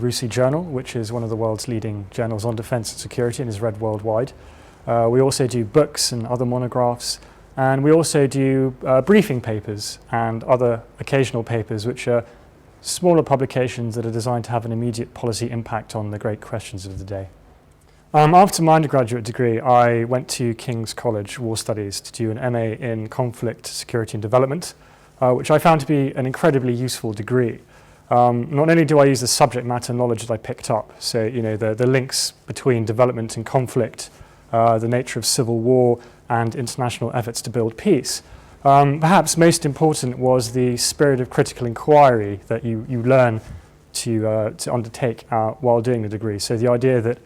RUSI Journal, which is one of the world's leading journals on defence and security and is read worldwide. We also do books and other monographs, and we also do briefing papers and other occasional papers, which are smaller publications that are designed to have an immediate policy impact on the great questions of the day. After my undergraduate degree, I went to King's College War Studies to do an MA in Conflict, Security and Development, which I found to be an incredibly useful degree. Not only do I use the subject matter knowledge that I picked up, so the links between development and conflict, the nature of civil war and international efforts to build peace. Perhaps most important was the spirit of critical inquiry that you learn to undertake while doing the degree. So the idea that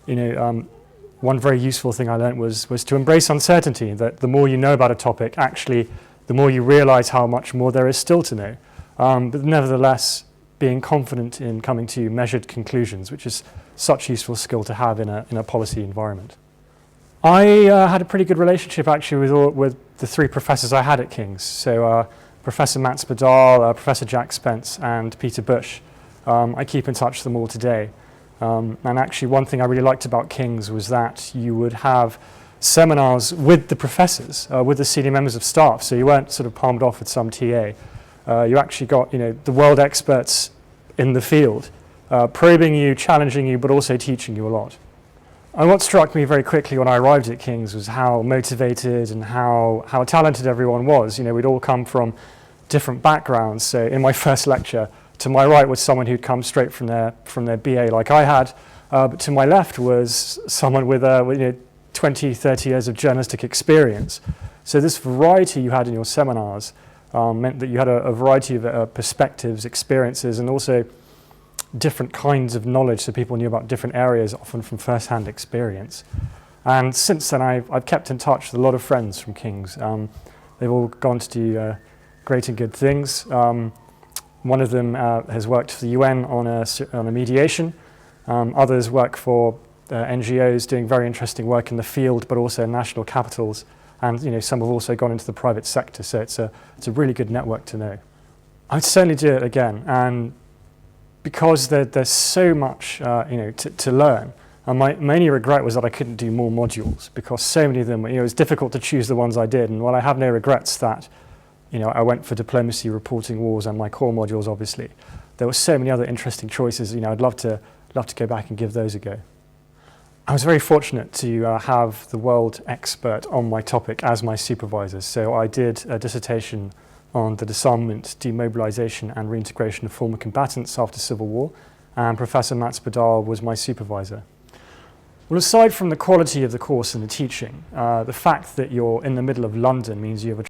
one very useful thing I learned was to embrace uncertainty, that the more you know about a topic, actually the more you realise how much more there is still to know. But nevertheless, being confident in coming to measured conclusions, which is such a useful skill to have in a policy environment. I had a pretty good relationship actually with the three professors I had at King's. So Professor Matt Spadal, Professor Jack Spence and Peter Bush. I keep in touch with them all today. And actually one thing I really liked about King's was that you would have seminars with the professors, with the senior members of staff. So you weren't sort of palmed off with some TA. You actually got the world experts in the field, probing you, challenging you, but also teaching you a lot. And what struck me very quickly when I arrived at King's was how motivated and how talented everyone was. We'd all come from different backgrounds. So in my first lecture, to my right was someone who'd come straight from their BA like I had, but to my left was someone with 20, 30 years of journalistic experience. So this variety you had in your seminars meant that you had a variety of perspectives, experiences, and also different kinds of knowledge, so people knew about different areas, often from first-hand experience. And since then, I've kept in touch with a lot of friends from King's. They've all gone to do great and good things. One of them has worked for the UN on a mediation. Others work for NGOs doing very interesting work in the field, but also in national capitals. And some have also gone into the private sector, so it's a really good network to know. I'd certainly do it again, and because there's so much to learn. And my only regret was that I couldn't do more modules, because so many of them, it was difficult to choose the ones I did. And while I have no regrets that I went for diplomacy, reporting wars, and my core modules, obviously, there were so many other interesting choices. I'd love to go back and give those a go. I was very fortunate to have the world expert on my topic as my supervisor. So I did a dissertation on the disarmament, demobilization and reintegration of former combatants after civil war, and Professor Matt Spadal was my supervisor. Well, aside from the quality of the course and the teaching, the fact that you're in the middle of London means you have a